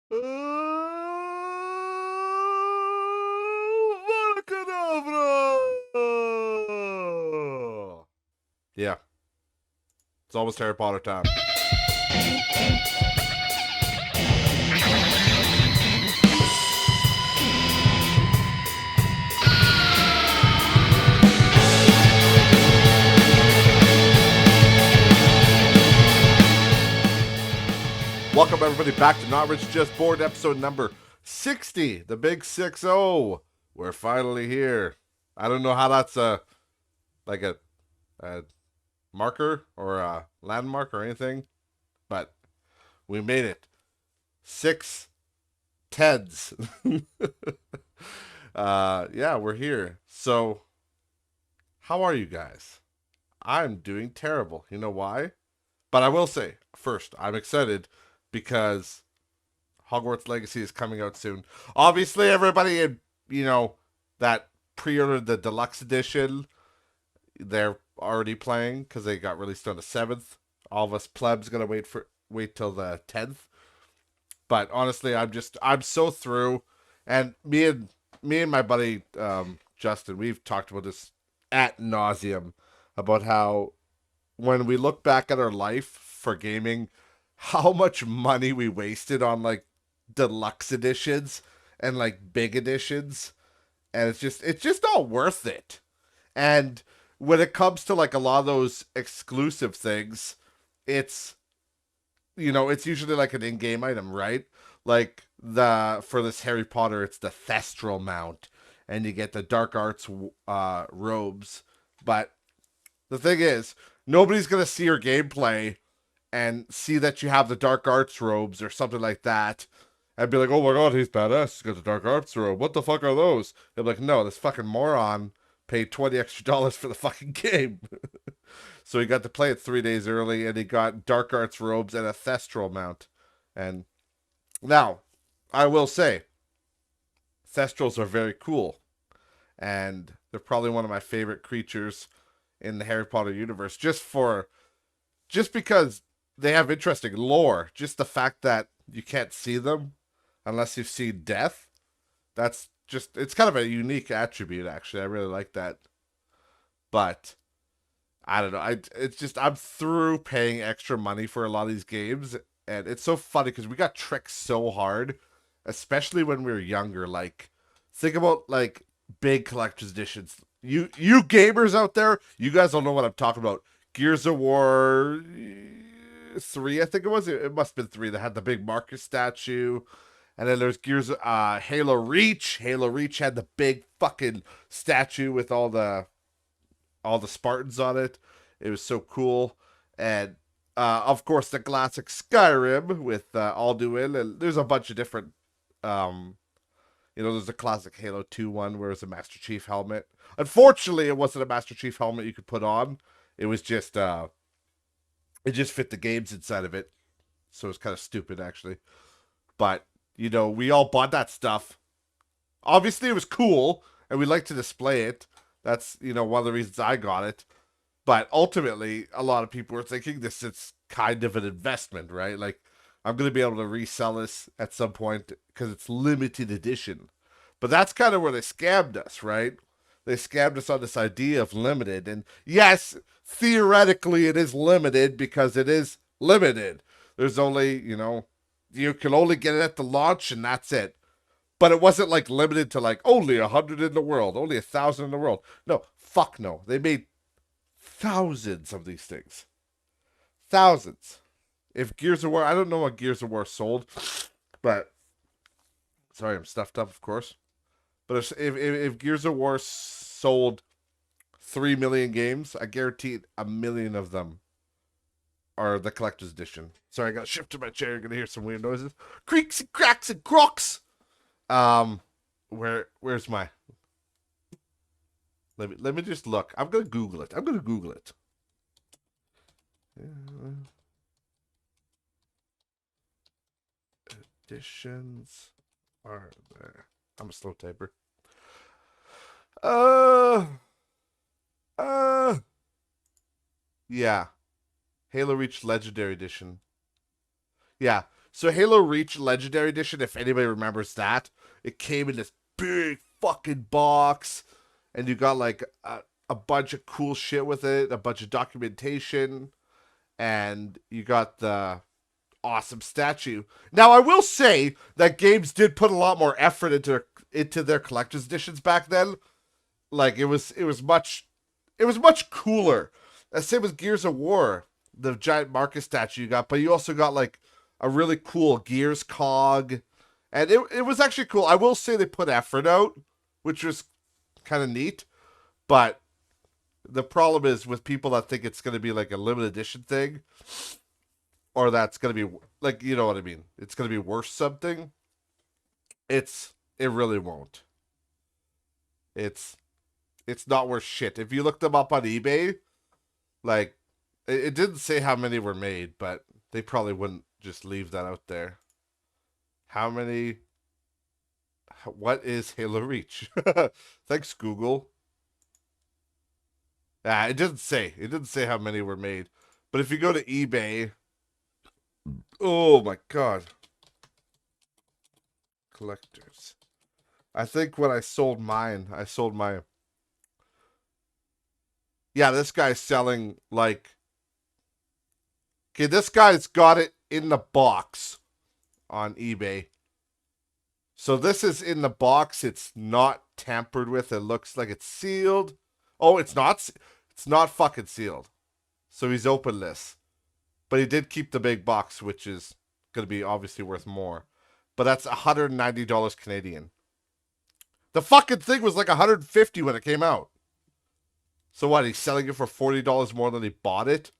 Volcadabra! Yeah, it's almost Harry Potter time. Welcome everybody back to Not Rich Just Bored, episode number 60, the big 6-0. We're finally here. I don't know how that's like a marker or a landmark or anything, but we made it. 6 Teds. Yeah, we're here. So, how are you guys? I'm doing terrible. You know why? But I will say, first, I'm excited because Hogwarts Legacy is coming out soon. Obviously, everybody, that pre-ordered the deluxe edition, they're already playing because they got released on the 7th. All of us plebs gonna wait till the 10th. But honestly, I'm so through, and me and my buddy Justin, we've talked about this at nauseum about how when we look back at our life for gaming, how much money we wasted on like deluxe editions and like big editions, and it's just all worth it. And when it comes to like a lot of those exclusive things, it's it's usually like an in-game item, right? Like the for this Harry Potter, it's the Thestral mount, and you get the dark arts robes. But the thing is, nobody's gonna see your gameplay and see that you have the dark arts robes or something like that, and be like, "Oh my god, he's badass. He's got the dark arts robe. What the fuck are those?" They're like, "No, this fucking moron paid $20 extra for the fucking game." So he got to play it 3 days early, and he got dark arts robes and a Thestral mount. And now, I will say, Thestrals are very cool, and they're probably one of my favorite creatures in the Harry Potter universe. Just because they have interesting lore. Just the fact that you can't see them unless you've seen death. It's kind of a unique attribute, actually. I really like that. But I don't know. I'm through paying extra money for a lot of these games, and it's so funny because we got tricked so hard, especially when we were younger. Like, think about like big collector's editions. You gamers out there, you guys don't know what I'm talking about. Gears of War 3, I think it was. It must have been 3 that had the big Marcus statue. And then there's Halo Reach. Halo Reach had the big fucking statue with all the Spartans on it. It was so cool. And of course, the classic Skyrim with Alduin. And there's a bunch of different. There's the classic Halo 2 one where it's a Master Chief helmet. Unfortunately, it wasn't a Master Chief helmet you could put on. It was just it just fit the games inside of it. So it's kind of stupid, actually. But we all bought that stuff. Obviously, it was cool, and we like to display it. That's one of the reasons I got it. But ultimately, a lot of people were thinking this is kind of an investment, right? Like, I'm going to be able to resell this at some point because it's limited edition. But that's kind of where they scammed us, right? They scammed us on this idea of limited. And yes, theoretically, it is limited because it is limited. There's only, you can only get it at the launch and that's it. But it wasn't like limited to like only 100 in the world, only 1,000 in the world. No, fuck no. They made thousands of these things. Thousands. If Gears of War, I don't know what Gears of War sold, but sorry, I'm stuffed up, of course. But if Gears of War sold 3 million games, I guarantee 1 million of them are the collector's edition. Sorry, I got to shift to my chair. You're gonna hear some weird noises, creaks and cracks and crocs. Where's my? Let me just look. I'm gonna Google it. Editions are there. I'm a slow typer. Yeah. Halo Reach Legendary Edition. Yeah. So Halo Reach Legendary Edition, if anybody remembers that, it came in this big fucking box, and you got like a bunch of cool shit with it, a bunch of documentation, and you got the awesome statue. Now, I will say that games did put a lot more effort into their collector's editions back then. Like it was much cooler. Same with Gears of War, the giant Marcus statue you got, but you also got like a really cool Gears cog, and it was actually cool. I will say they put effort out, which was kind of neat, but the problem is with people that think it's going to be like a limited edition thing, or that's going to be like, you know what I mean, it's going to be worth something. It really won't. It's it's not worth shit. If you look them up on eBay, like it didn't say how many were made, but they probably wouldn't just leave that out there. How many? What is Halo Reach? Thanks, Google. Ah, it didn't say. It didn't say how many were made. But if you go to eBay, oh my god, collectors. I think when I sold mine, I sold my. Yeah, this guy's selling like. Okay, this guy's got it in the box on eBay. So this is in the box. It's not tampered with. It looks like it's sealed. Oh, it's not. It's not fucking sealed. So he's opened this. But he did keep the big box, which is going to be obviously worth more. But that's $190 Canadian. The fucking thing was like $150 when it came out. So what? He's selling it for $40 more than he bought it?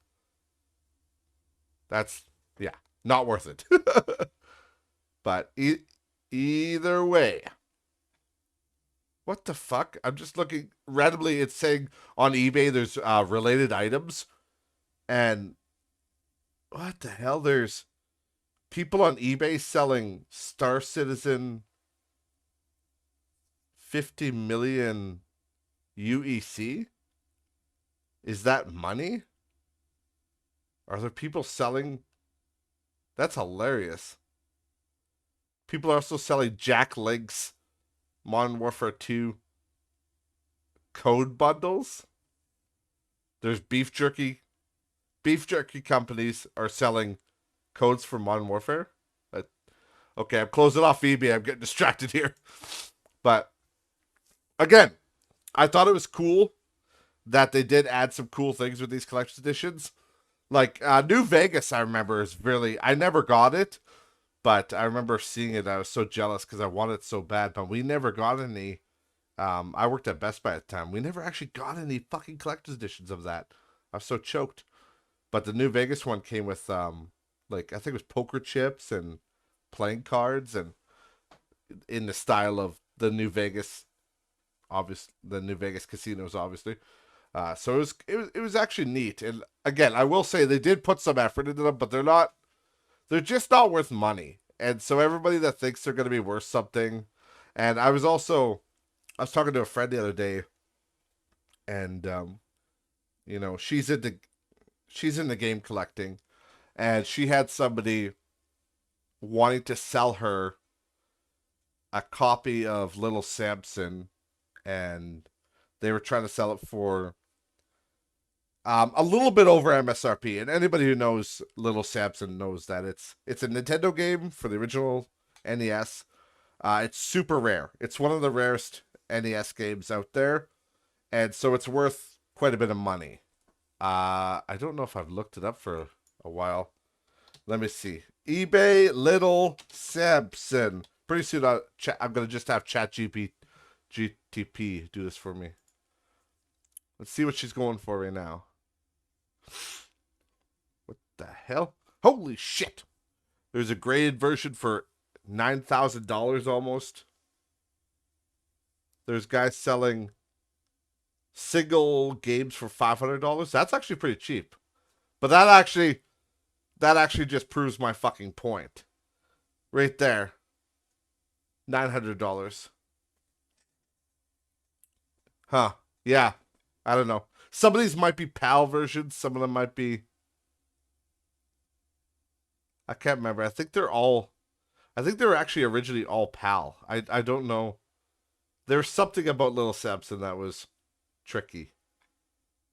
That's, yeah, not worth it. But either way. What the fuck? I'm just looking randomly. It's saying on eBay there's related items. And what the hell? There's people on eBay selling Star Citizen 50 million UEC? Is that money? Are there people selling? That's hilarious. People are also selling Jack Link's Modern Warfare 2 code bundles. There's beef jerky. Beef jerky companies are selling codes for Modern Warfare. Okay, I'm closing off eBay. I'm getting distracted here. But again, I thought it was cool that they did add some cool things with these collector's editions. Like New Vegas, I remember is really. I never got it, but I remember seeing it. I was so jealous because I wanted it so bad, but we never got any. I worked at Best Buy at the time. We never actually got any fucking collector's editions of that. I was so choked. But the New Vegas one came with like I think it was poker chips and playing cards, and in the style of the New Vegas, the New Vegas casinos, obviously. So it was actually neat. And again, I will say they did put some effort into them, but they're just not worth money. And so everybody that thinks they're going to be worth something, and I was talking to a friend the other day, and she's in the game collecting, and she had somebody wanting to sell her a copy of Little Samson, and they were trying to sell it for a little bit over MSRP. And anybody who knows Little Samson knows that it's a Nintendo game for the original NES. It's super rare. It's one of the rarest NES games out there, and so it's worth quite a bit of money. I don't know if I've looked it up for a while. Let me see. eBay Little Samson. Pretty soon I'm gonna just have GTP do this for me. Let's see what she's going for right now. What the hell? Holy shit! There's a graded version for $9,000 almost. There's guys selling single games for $500. That's actually pretty cheap. But that actually just proves my fucking point. Right there. $900. Huh. Yeah. I don't know. Some of these might be PAL versions. Some of them might be. I can't remember. I think they're all. I think they were actually originally all PAL. I don't know. There's something about Little Samson that was tricky,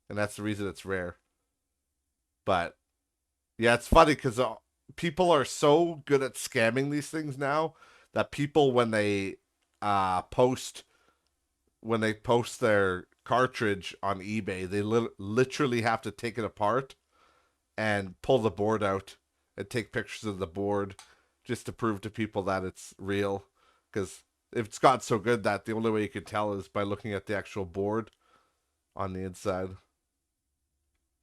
and that's the reason it's rare. But yeah, it's funny because people are so good at scamming these things now that people post when they post their cartridge on eBay, they literally have to take it apart and pull the board out and take pictures of the board just to prove to people that it's real. Because it's gotten so good that the only way you can tell is by looking at the actual board on the inside.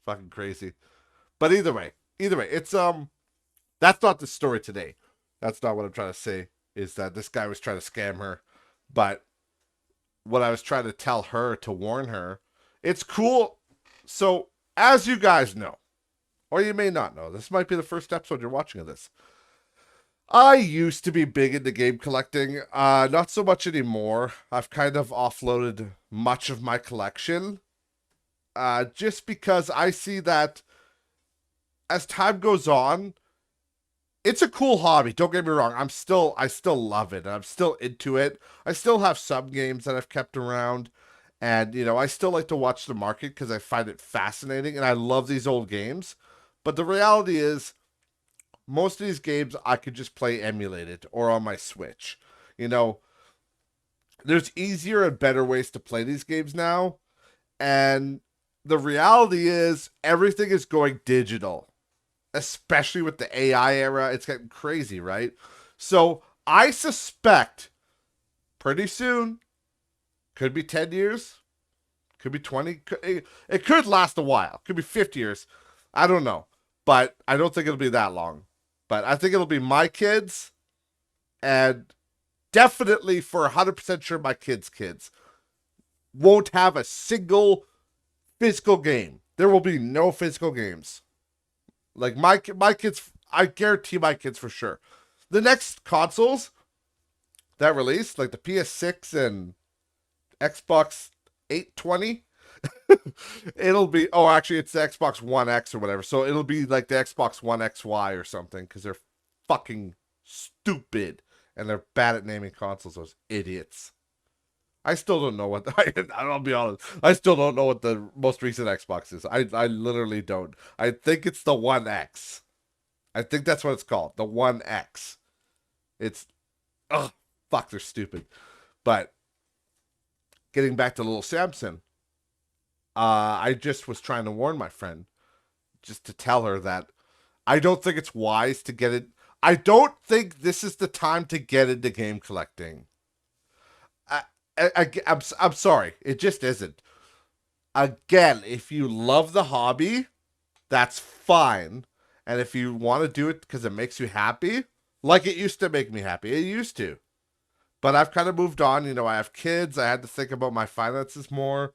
Fucking crazy. But either way, it's that's not the story today. That's not what I'm trying to say. Is that this guy was trying to scam her, but what I was trying to tell her to warn her, it's cool. So as you guys know, or you may not know, this might be the first episode you're watching of this. I used to be big into game collecting. Not so much anymore. I've kind of offloaded much of my collection. Just because I see that as time goes on, it's a cool hobby. Don't get me wrong. I still love it. I'm still into it. I still have some games that I've kept around. And, I still like to watch the market because I find it fascinating. And I love these old games. But the reality is, most of these games I could just play emulated or on my Switch. There's easier and better ways to play these games now. And the reality is, everything is going digital. Especially with the AI era, it's getting crazy, right? So I suspect pretty soon, could be 10 years, could be 20, it could last a while, could be 50 years. I don't know, but I don't think it'll be that long. But I think it'll be my kids, and definitely for 100% sure my kids' won't have a single physical game. There will be no physical games. Like my kids, I guarantee my kids for sure. The next consoles that release, like the PS6 and Xbox 820, it'll be, actually it's the Xbox One X or whatever. So it'll be like the Xbox One XY or something because they're fucking stupid and they're bad at naming consoles, those idiots. I still don't know what I'll be honest. I still don't know what the most recent Xbox is. I literally don't. I think it's the One X. I think that's what it's called. The One X. It's fuck, they're stupid. But getting back to little Samson, I just was trying to warn my friend just to tell her that I don't think it's wise to get it. I don't think this is the time to get into game collecting. I'm sorry. It just isn't. Again, if you love the hobby, that's fine. And if you want to do it because it makes you happy, like it used to make me happy. It used to. But I've kind of moved on. I have kids. I had to think about my finances more.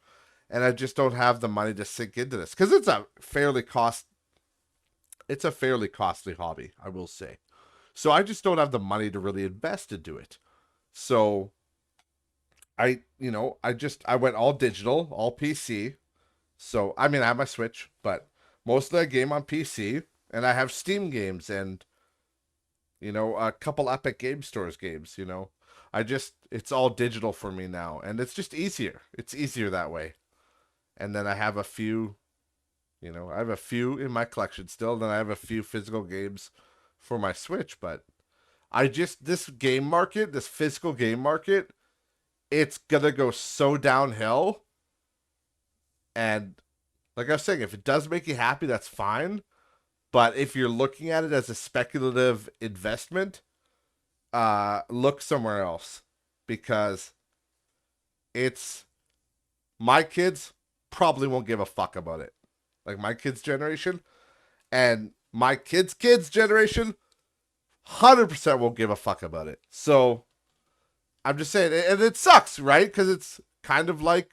And I just don't have the money to sink into this. Because it's a fairly costly hobby, I will say. So I just don't have the money to really invest into it. So I went all digital, all PC. So, I mean, I have my Switch, but most of the game on PC, and I have Steam games and, a couple Epic Game Stores games, it's all digital for me now, and it's just easier. It's easier that way. And then I have a few in my collection still, then I have a few physical games for my Switch, but this physical game market, it's gonna go so downhill. And like I was saying, if it does make you happy, that's fine. But if you're looking at it as a speculative investment, look somewhere else. Because my kids probably won't give a fuck about it. Like my kids' generation. And my kids' generation 100% won't give a fuck about it. So I'm just saying, and it sucks, right? Because it's kind of like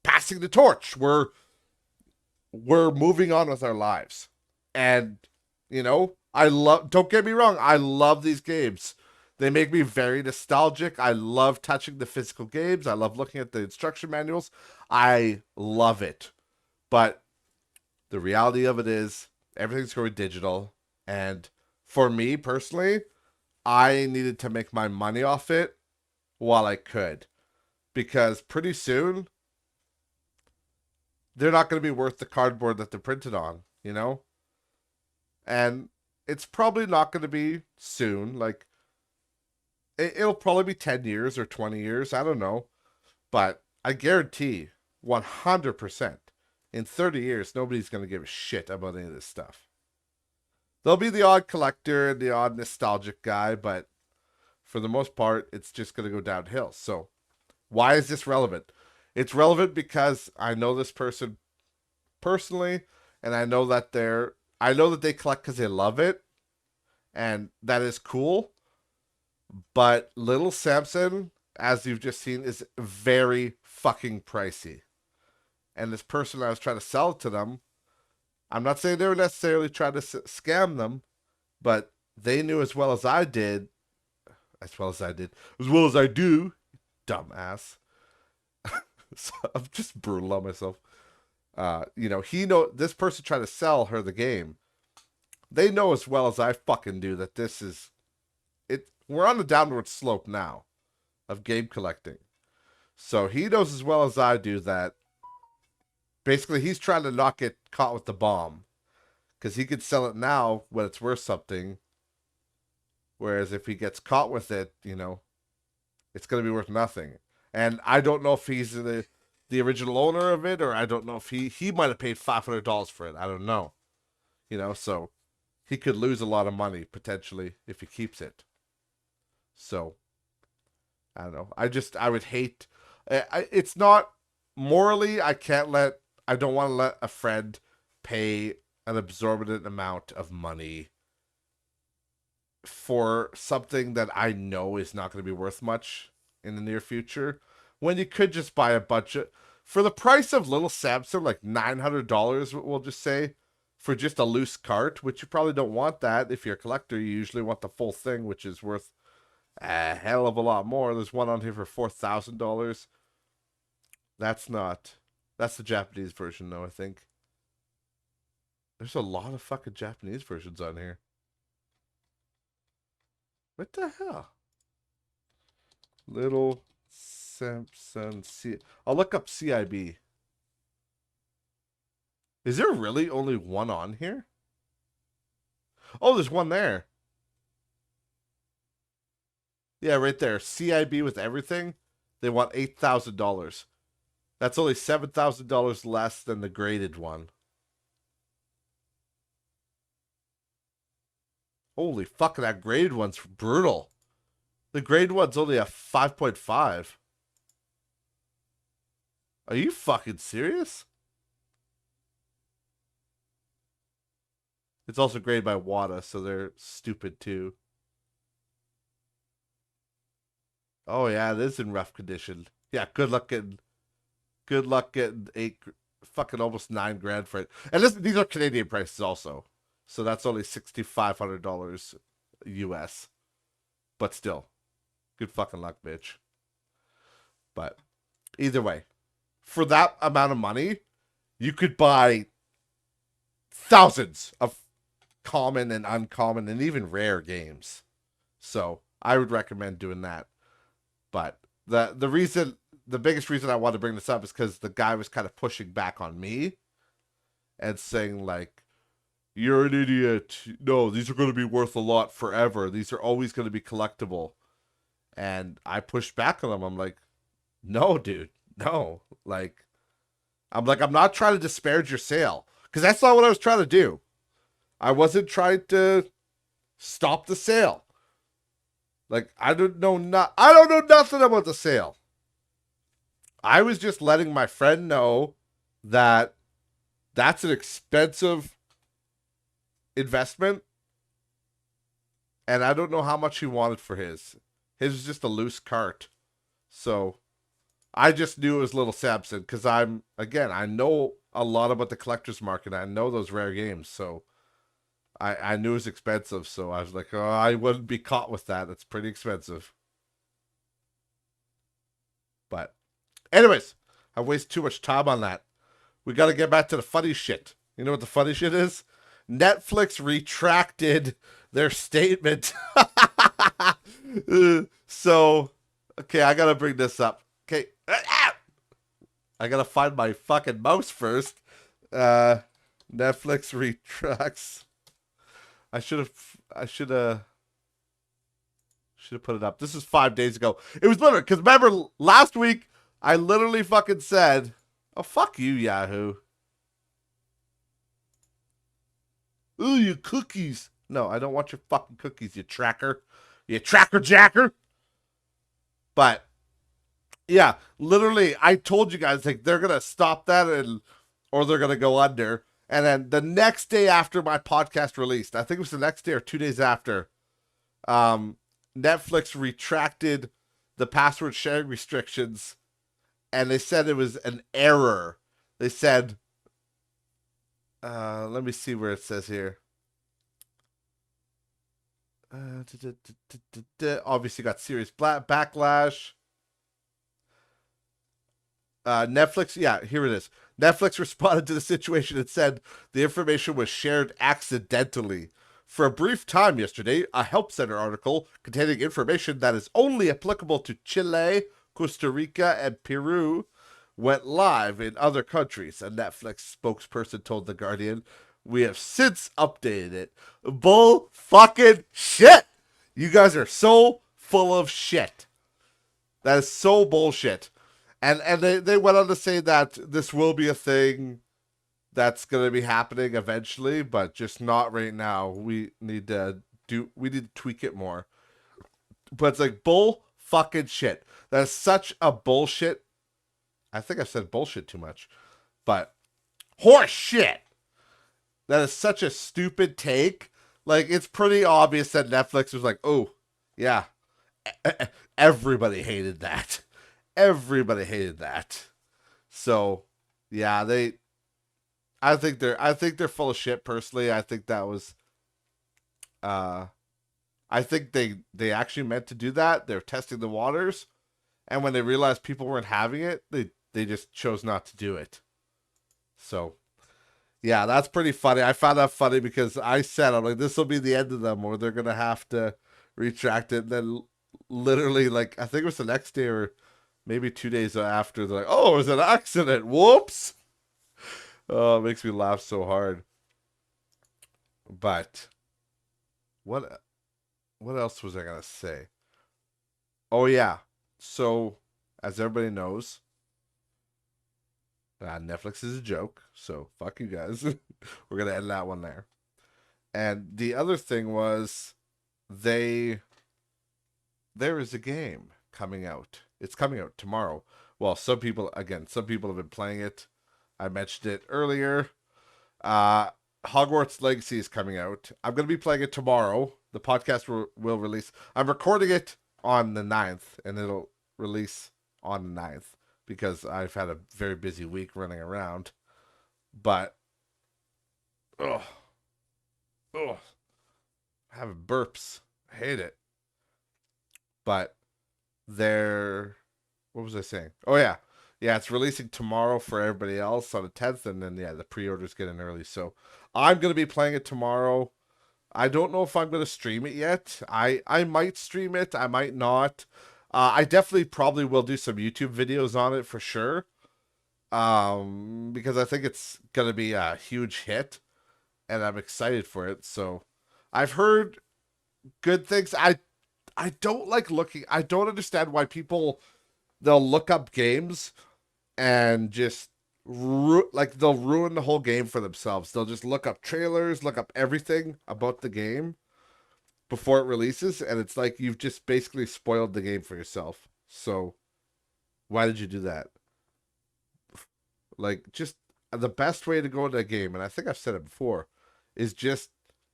passing the torch. We're moving on with our lives. And, don't get me wrong, I love these games. They make me very nostalgic. I love touching the physical games. I love looking at the instruction manuals. I love it. But the reality of it is, everything's going digital. And For me personally, I needed to make my money off it while I could, because pretty soon they're not going to be worth the cardboard that they're printed on, you know? And it's probably not going to be soon. Like, it'll probably be 10 years or 20 years. I don't know. But I guarantee 100% in 30 years, nobody's going to give a shit about any of this stuff. There'll be the odd collector and the odd nostalgic guy, but for the most part, it's just going to go downhill. So, why is this relevant? It's relevant because I know this person personally, and I know that they collect because they love it, and that is cool. But Little Samson, as you've just seen, is very fucking pricey. And this person I was trying to sell it to them, I'm not saying they were necessarily trying to scam them, but they knew as well as I did, as well as I did, as well as I do, dumbass. So I'm just brutal on myself. This person trying to sell her the game. They know as well as I fucking do that this is it. We're on the downward slope now of game collecting. So he knows as well as I do that basically he's trying to not get caught with the bomb, because he could sell it now when it's worth something. Whereas if he gets caught with it, it's going to be worth nothing. And I don't know if he's the original owner of it, or I don't know if he might have paid $500 for it. I don't know. So he could lose a lot of money potentially if he keeps it. So I don't know. I would hate. It's not morally. I don't want to let a friend pay an exorbitant amount of money for something that I know is not going to be worth much in the near future, when you could just buy a budget for the price of Little Samson, like $900, we'll just say, for just a loose cart, which you probably don't want that. If you're a collector, you usually want the full thing, which is worth a hell of a lot more. There's one on here for $4,000. That's the Japanese version, though, I think. There's a lot of fucking Japanese versions on here. What the hell? Little Samson I'll look up CIB. Is there really only one on here? Oh, there's one there. Yeah, right there. CIB with everything. They want $8,000. That's only $7,000 less than the graded one. Holy fuck, that graded one's brutal. The graded one's only a 5.5. Are you fucking serious? It's also graded by WADA, so they're stupid too. Oh yeah, it is in rough condition. Yeah, good luck getting fucking almost $9,000 for it. And these are Canadian prices also, so that's only $6,500 US. But still, good fucking luck, bitch. But either way, for that amount of money, you could buy thousands of common and uncommon and even rare games. So I would recommend doing that. But the biggest reason I wanted to bring this up is because the guy was kind of pushing back on me and saying, like, you're an idiot. No, these are going to be worth a lot forever. These are always going to be collectible. And I pushed back on him. I'm like, no, dude, no. I'm not trying to disparage your sale, because that's not what I was trying to do. I wasn't trying to stop the sale. Like, I don't know nothing about the sale. I was just letting my friend know that that's an expensive investment, and I don't know how much he wanted for his. His was just a loose cart. So I just knew it was Little Samson, because I know a lot about the collector's market. I know those rare games, so I knew it was expensive, so I was like, oh, I wouldn't be caught with that. It's pretty expensive. But anyways, I've wasted too much time on that. We got to get back to the funny shit. You know what the funny shit is? Netflix retracted their statement. So, okay, I gotta bring this up. Okay, I gotta find my fucking mouse first. Netflix retracts. I should have put it up. This is 5 days ago. It was literally because remember last week I literally fucking said, "Oh fuck you, Yahoo." Ooh, your cookies. No, I don't want your fucking cookies, you tracker. You tracker jacker. But yeah, literally, I told you guys like they're gonna stop that and or they're gonna go under. And then the next day after my podcast released, I think it was the next day or 2 days after, um, Netflix retracted the password sharing restrictions, and they said it was an error. They said, let me see where it says here. Obviously got serious backlash. Netflix, yeah, here it is. Netflix responded to the situation and said the information was shared accidentally. For a brief time yesterday, a Help Center article containing information that is only applicable to Chile, Costa Rica, and Peru went live in other countries. A Netflix spokesperson told The Guardian, "We have since updated it." Bull fucking shit! You guys are so full of shit. That is so bullshit. And they went on to say that this will be a thing that's going to be happening eventually, but just not right now. We need to tweak it more. But it's like bull fucking shit. That is such a bullshit. I think I said bullshit too much, but horse shit. That is such a stupid take. Like it's pretty obvious that Netflix was like, "Oh, yeah, everybody hated that." Everybody hated that. So, yeah, I think they're full of shit personally. I think that was I think they actually meant to do that. They're testing the waters, and when they realized people weren't having it, they just chose not to do it. So, yeah, that's pretty funny. I found that funny because I said I'm like this will be the end of them or they're going to have to retract it and then literally like I think it was the next day or maybe 2 days after, they're like, "Oh, it was an accident. Whoops." Oh, it makes me laugh so hard. But what what else was I gonna say? Oh yeah. So as everybody knows, Netflix is a joke. So fuck you guys. We're gonna end that one there. And the other thing was they there is a game coming out. It's coming out tomorrow. Well, some people have been playing it. I mentioned it earlier. Uh, Hogwarts Legacy is coming out. I'm going to be playing it tomorrow. The podcast will release. I'm recording it on the 9th, and it'll release on the 9th because I've had a very busy week running around. But, oh, oh, having burps. I hate it. But what was I saying? Oh, yeah. Yeah, it's releasing tomorrow for everybody else on the 10th, and then, yeah, the pre-orders get in early. So I'm going to be playing it tomorrow. I don't know if I'm going to stream it yet. I might stream it. I might not. I definitely probably will do some YouTube videos on it for sure. Because I think it's going to be a huge hit, and I'm excited for it. So I've heard good things. I don't like looking. I don't understand why people they'll look up games and just they'll ruin the whole game for themselves. They'll just look up trailers, look up everything about the game before it releases, and it's like you've just basically spoiled the game for yourself. So why did you do that? Like just the best way to go into a game, and I think I've said it before, is just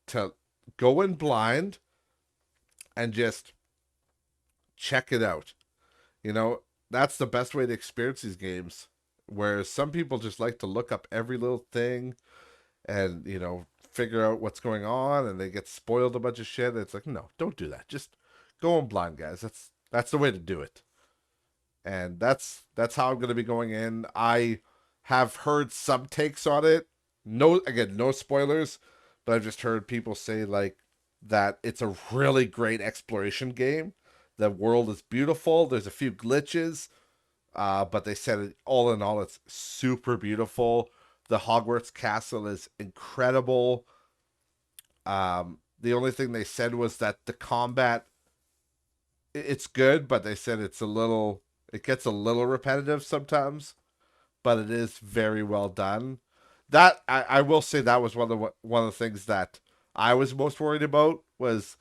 to go in blind and just check it out. You know, that's the best way to experience these games. Whereas some people just like to look up every little thing and, figure out what's going on and they get spoiled a bunch of shit. It's like, no, don't do that. Just go in blind, guys. That's the way to do it. And that's how I'm gonna be going in. I have heard some takes on it. No spoilers, but I've just heard people say like that it's a really great exploration game. The world is beautiful. There's a few glitches, but they said all in all, it's super beautiful. The Hogwarts castle is incredible. The only thing they said was that the combat, it's good, but they said it gets a little repetitive sometimes, but it is very well done. That I will say that was one of the things that I was most worried about was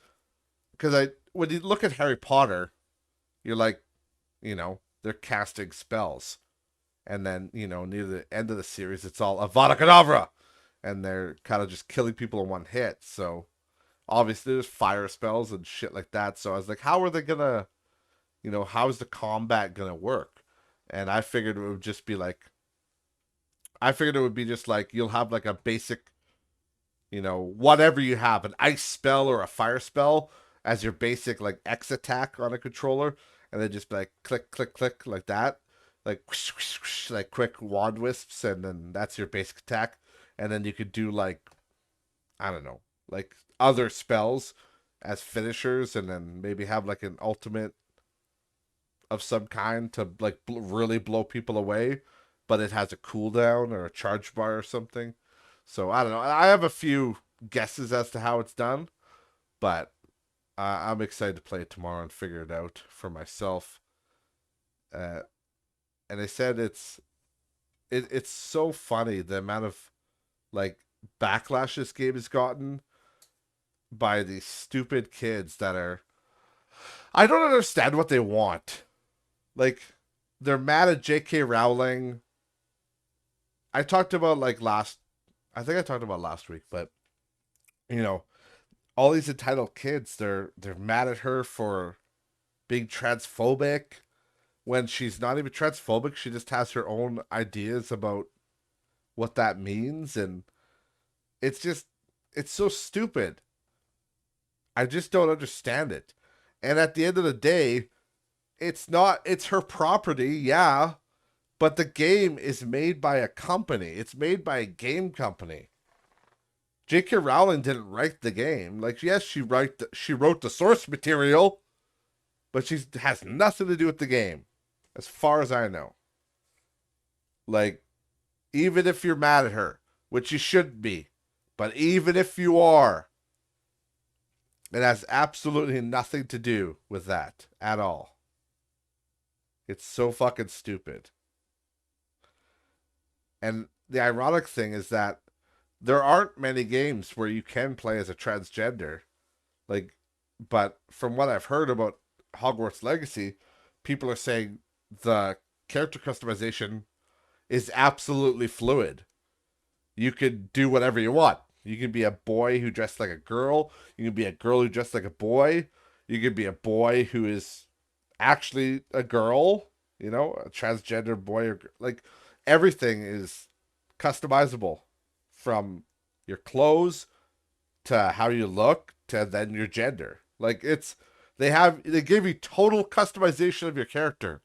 because I when you look at Harry Potter, you're like, they're casting spells, and then near the end of the series, it's all Avada Kedavra, and they're kind of just killing people in one hit. So obviously, there's fire spells and shit like that. So I was like, how are they gonna, how is the combat gonna work? And I figured it would be just like you'll have like a basic, whatever you have, an ice spell or a fire spell as your basic like X attack on a controller, and then just be like click, click, click like that, like whoosh, whoosh, whoosh, like quick wand wisps, and then that's your basic attack, and then you could do like I don't know, like other spells as finishers, and then maybe have like an ultimate of some kind to like really blow people away, but it has a cooldown or a charge bar or something. So I don't know. I have a few guesses as to how it's done, but I'm excited to play it tomorrow and figure it out for myself. Uh, and they said it's so funny the amount of like backlash this game has gotten by these stupid kids that are. I don't understand what they want. Like they're mad at J.K. Rowling. I talked about like last. I think I talked about last week, but you know, all these entitled kids, they're mad at her for being transphobic when she's not even transphobic. She just has her own ideas about what that means, and it's just it's so stupid. I just don't understand it. And at the end of the day, it's her property, yeah, but the game is made by a company. It's made by a game company. J.K. Rowling didn't write the game. Like, yes, she wrote the source material, but she has nothing to do with the game, as far as I know. Like, even if you're mad at her, which you shouldn't be, but even if you are, it has absolutely nothing to do with that at all. It's so fucking stupid. And the ironic thing is that there aren't many games where you can play as a transgender. Like, but from what I've heard about Hogwarts Legacy, people are saying the character customization is absolutely fluid. You could do whatever you want. You can be a boy who dressed like a girl. You can be a girl who dressed like a boy. You could be a boy who is actually a girl, a transgender boy or like everything is customizable from your clothes to how you look to then your gender. Like they give you total customization of your character,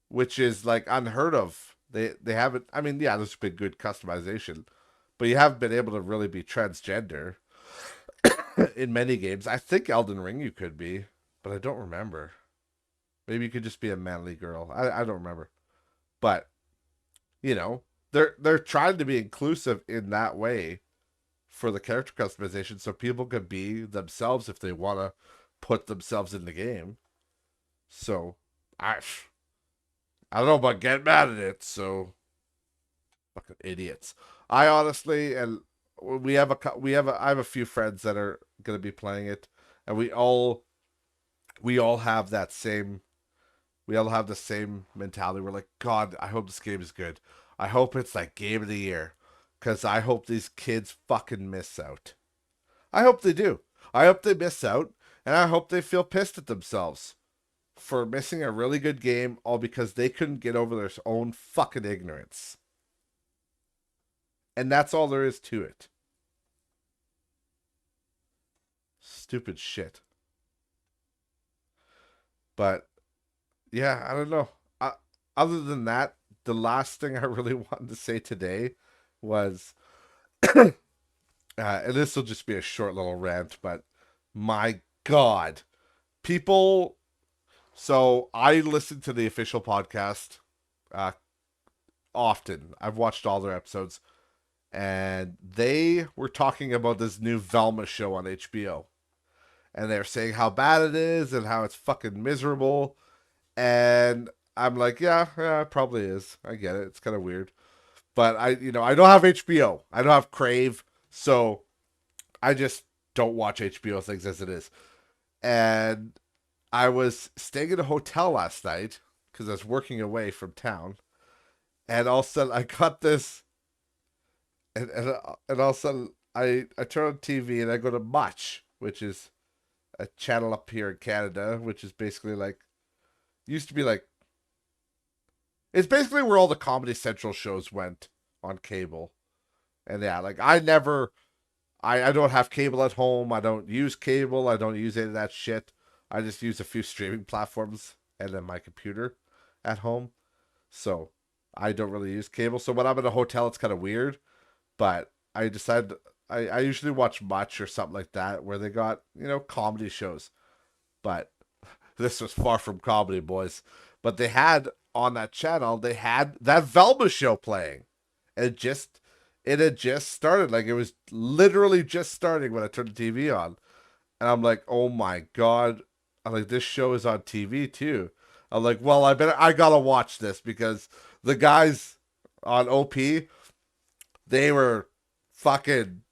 which is like unheard of. They haven't. I mean, yeah, there's been good customization, but you haven't been able to really be transgender in many games. I think Elden Ring you could be, but I don't remember. Maybe you could just be a manly girl. I don't remember. But, they're trying to be inclusive in that way for the character customization so people can be themselves if they want to put themselves in the game. So, I don't know about getting mad at it, so fucking idiots. I honestly and I have a few friends that are going to be playing it, and we all have that same we all have the same mentality. We're like, God, I hope this game is good. I hope it's like game of the year. Because I hope these kids fucking miss out. I hope they do. I hope they miss out. And I hope they feel pissed at themselves for missing a really good game all because they couldn't get over their own fucking ignorance. And that's all there is to it. Stupid shit. But yeah, I don't know. Other than that, the last thing I really wanted to say today was and this will just be a short little rant, but my God, people. So I listen to the official podcast uh, often. I've watched all their episodes, and they were talking about this new Velma show on HBO, and they're saying how bad it is and how it's fucking miserable. And I'm like, yeah, it probably is. I get it. It's kind of weird, but I don't have HBO. I don't have Crave, so I just don't watch HBO things as it is. And I was staying in a hotel last night because I was working away from town, and all of a sudden I got this, and all of a sudden I turn on TV and I go to Much, which is a channel up here in Canada, which is basically like used to be like it's basically where all the Comedy Central shows went on cable. And yeah, like I don't have cable at home. I don't use cable. I don't use any of that shit. I just use a few streaming platforms and then my computer at home. So I don't really use cable. So when I'm in a hotel, it's kind of weird. But I decided I usually watch Much or something like that where they got, comedy shows. But this was far from comedy, boys. But they had on that channel, they had that Velma show playing. And it had just started. Like it was literally just starting when I turned the TV on. And I'm like, oh my God. I'm like, this show is on TV too. I'm like, well, I gotta watch this because the guys on OP, they were fucking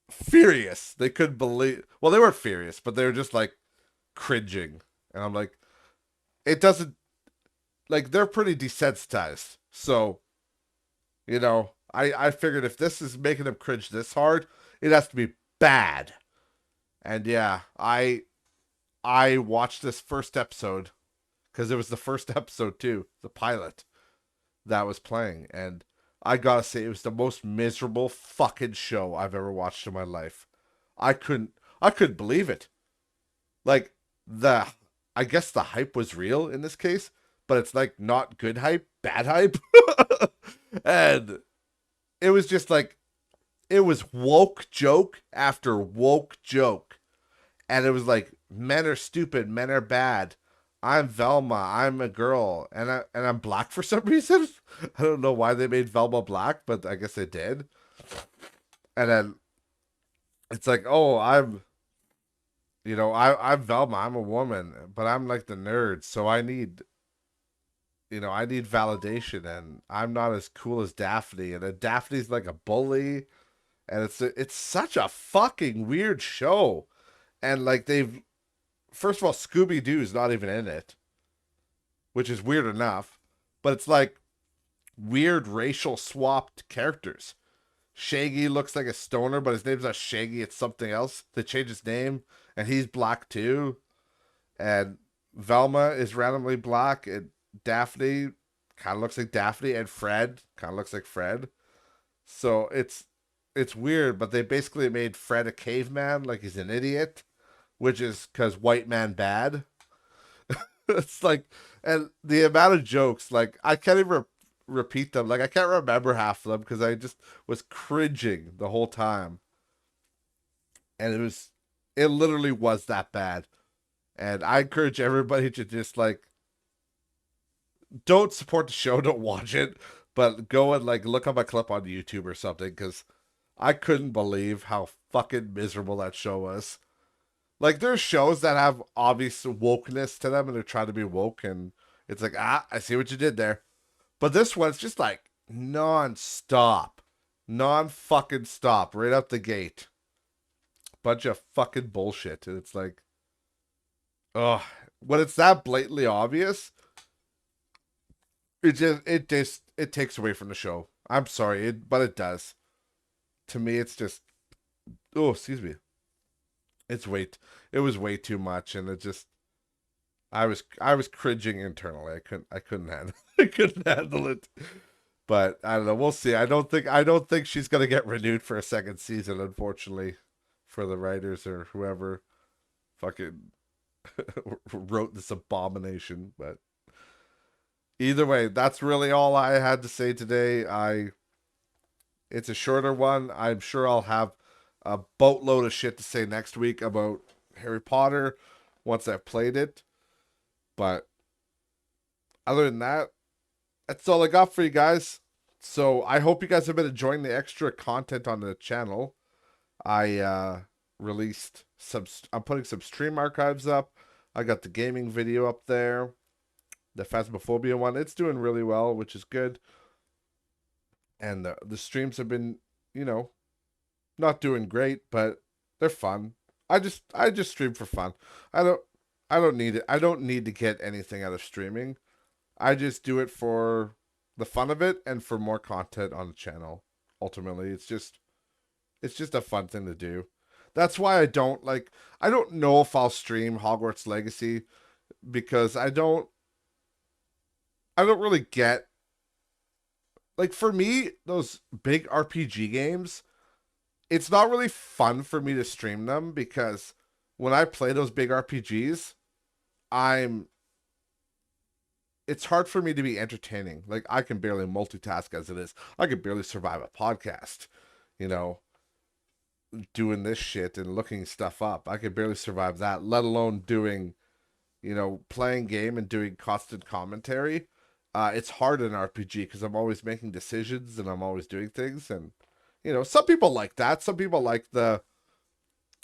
furious. They couldn't believe, well, they weren't furious, but they were just like cringing. And I'm like, it doesn't, like, they're pretty desensitized. So, I figured if this is making them cringe this hard, it has to be bad. And yeah, I watched this first episode because it was the first episode too, the pilot that was playing, and I gotta say it was the most miserable fucking show I've ever watched in my life. I couldn't believe it. Like the I guess the hype was real in this case, but it's like not good hype, bad hype. And it was just like it was woke joke after woke joke. And it was like men are stupid, men are bad. I'm Velma, I'm a girl, and I'm black for some reason. I don't know why they made Velma black, but I guess they did. And then it's like, oh, I'm Velma, I'm a woman, but I'm like the nerd, so I need validation, and I'm not as cool as Daphne, and then Daphne's like a bully, and it's such a fucking weird show, and like they've first of all, Scooby Doo's not even in it, which is weird enough, but it's like weird racial swapped characters. Shaggy looks like a stoner, but his name's not Shaggy, it's something else. They changed his name, and he's black too. And Velma is randomly black, and Daphne kind of looks like Daphne, and Fred kind of looks like Fred. So it's weird, but they basically made Fred a caveman, like he's an idiot, which is because white man bad. It's like, and the amount of jokes, like I can't even repeat them. Like I can't remember half of them because I just was cringing the whole time, and it literally was that bad. And I encourage everybody to just like don't support the show, don't watch it, but go and like look up a clip on YouTube or something because I couldn't believe how fucking miserable that show was. Like there's shows that have obvious wokeness to them and they're trying to be woke and it's like, I see what you did there. But this one's just like non-stop. Non-fucking stop. Right out the gate. Bunch of fucking bullshit. And it's like, ugh. When it's that blatantly obvious, it takes away from the show. I'm sorry, but it does. To me, it's just, oh, excuse me. It's it was way too much and it just I was cringing internally. I couldn't handle I couldn't handle it. But I don't know. We'll see. I don't think she's gonna get renewed for a second season, unfortunately, for the writers or whoever fucking wrote this abomination. But either way, that's really all I had to say today. It's a shorter one. I'm sure I'll have a boatload of shit to say next week about Harry Potter once I've played it. But other than that, that's all I got for you guys. So I hope you guys have been enjoying the extra content on the channel. I released some. I'm putting some stream archives up. I got the gaming video up there, the Phasmophobia one. It's doing really well, which is good. And the streams have been, you know, not doing great, but they're fun. I just stream for fun. I don't I don't need it. I don't need to get anything out of streaming. I just do it for the fun of it and for more content on the channel. Ultimately, it's just a fun thing to do. That's why I don't know if I'll stream Hogwarts Legacy because I don't really get, like, for me those big RPG games, it's not really fun for me to stream them because when I play those big RPGs, I'm it's hard for me to be entertaining. Like, I can barely multitask as it is. I could barely survive a podcast, you know, doing this shit and looking stuff up. I could barely survive that, let alone doing, playing game and doing constant commentary. It's hard in RPG because I'm always making decisions and I'm always doing things. And, some people like that. Some people like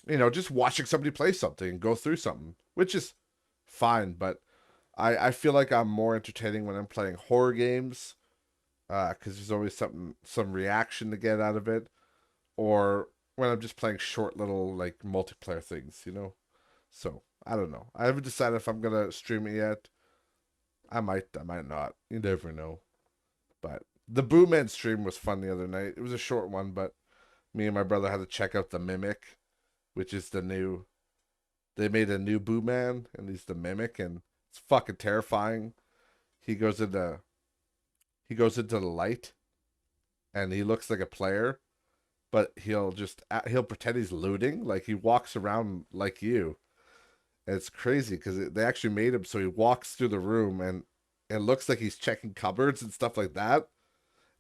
just watching somebody play something and go through something, which is fine. But I feel like I'm more entertaining when I'm playing horror games because there's always some reaction to get out of it, or when I'm just playing short little like multiplayer things. So I don't know. I haven't decided if I'm gonna stream it yet. I might not. You never know. But the Boo Man stream was fun the other night. It was a short one, but me and my brother had to check out the Mimic, which is the new. They made a new Boo Man, and he's the Mimic, and it's fucking terrifying. He goes into he goes into the light, and he looks like a player, but he'll pretend he's looting, like he walks around like you. And it's crazy because they actually made him so he walks through the room and it looks like he's checking cupboards and stuff like that.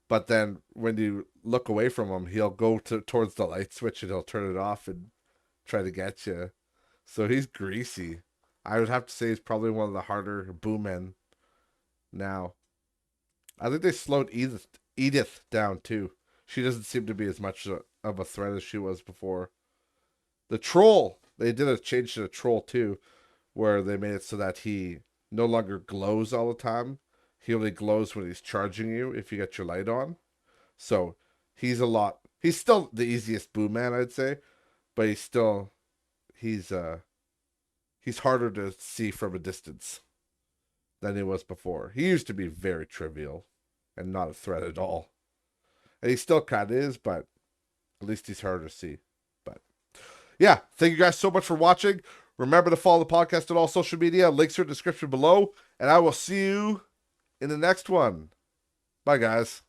But then when you look away from him, he'll go towards the light switch and he'll turn it off and try to get you. So he's greasy. I would have to say he's probably one of the harder Boo Men now. I think they slowed Edith down too. She doesn't seem to be as much of a threat as she was before. The troll, they did a change to the troll too, where they made it so that he no longer glows all the time. He only glows when he's charging you if you get your light on. So he's still the easiest Boo Man, I'd say, but he's harder to see from a distance than he was before. He used to be very trivial and not a threat at all. And he still kind of is, but at least he's harder to see. But yeah, thank you guys so much for watching. Remember to follow the podcast on all social media. Links are in the description below. And I will see you in the next one. Bye, guys.